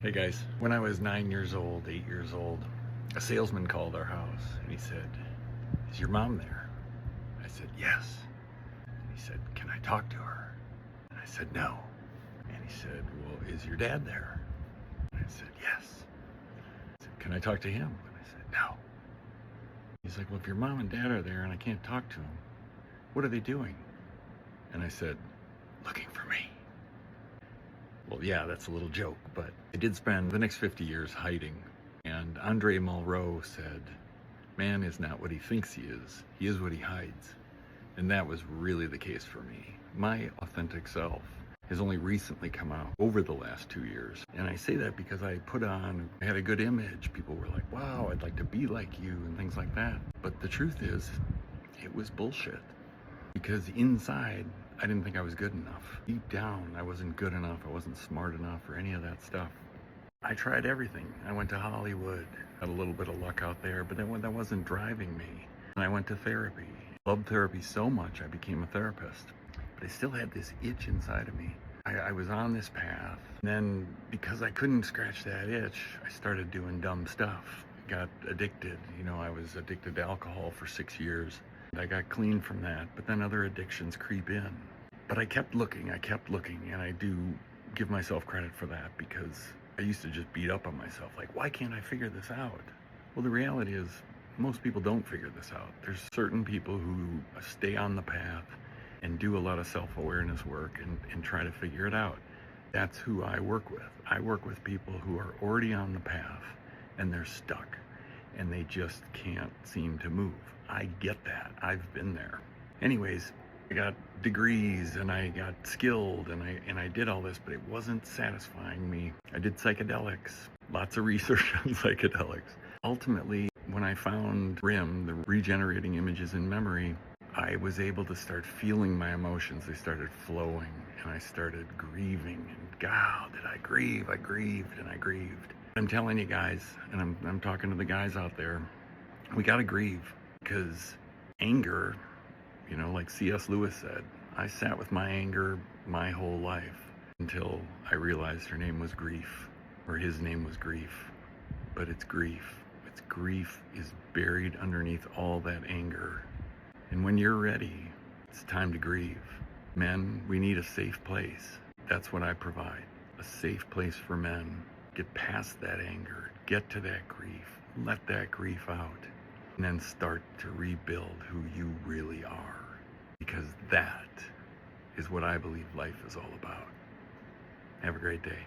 Hey guys, when I was 9 years old, 8 years old, a salesman called our house and he said, "Is your mom there?" I said, "Yes." And he said, "Can I talk to her?" And I said, "No." And he said, "Well, is your dad there?" And I said, "Yes." He said, "Can I talk to him?" And I said, "No." He's like, "Well, if your mom and dad are there and I can't talk to them, what are they doing?" And I said, "Looking for me." Well, yeah, that's a little joke, but I did spend the next 50 years hiding. And Andre Malraux said, "Man is not what he thinks he is what he hides." And that was really the case for me. My authentic self has only recently come out over the last 2 years. And I say that because I had a good image. People were like, "Wow, I'd like to be like you," and things like that. But the truth is, it was bullshit. Because inside, I didn't think I was good enough. Deep down, I wasn't good enough. I wasn't smart enough or any of that stuff. I tried everything. I went to Hollywood, had a little bit of luck out there, but that wasn't driving me. And I went to therapy. Loved therapy so much, I became a therapist. But I still had this itch inside of me. I was on this path. And then, because I couldn't scratch that itch, I started doing dumb stuff. Got addicted. I was addicted to alcohol for 6 years. I got clean from that, but then other addictions creep in. But I kept looking, and I do give myself credit for that because I used to just beat up on myself, like, why can't I figure this out? Well, the reality is, most people don't figure this out. There's certain people who stay on the path and do a lot of self-awareness work and try to figure it out. That's who I work with. I work with people who are already on the path and they're stuck and they just can't seem to move. I get that. I've been there. Anyways, I got degrees and I got skilled and I did all this, but it wasn't satisfying me. I did psychedelics, lots of research on psychedelics. Ultimately, when I found RIM, the regenerating images in memory, I was able to start feeling my emotions. They started flowing and I started grieving. And God, did I grieve? I grieved and I grieved. I'm telling you guys, and I'm talking to the guys out there, we gotta grieve because anger, like C.S. Lewis said, I sat with my anger my whole life until I realized her name was grief, or his name was grief. But it's grief. It's grief is buried underneath all that anger. And when you're ready, it's time to grieve. Men, we need a safe place. That's what I provide. A safe place for men. Get past that anger. Get to that grief. Let that grief out. And then start to rebuild who you really are. Because that is what I believe life is all about. Have a great day.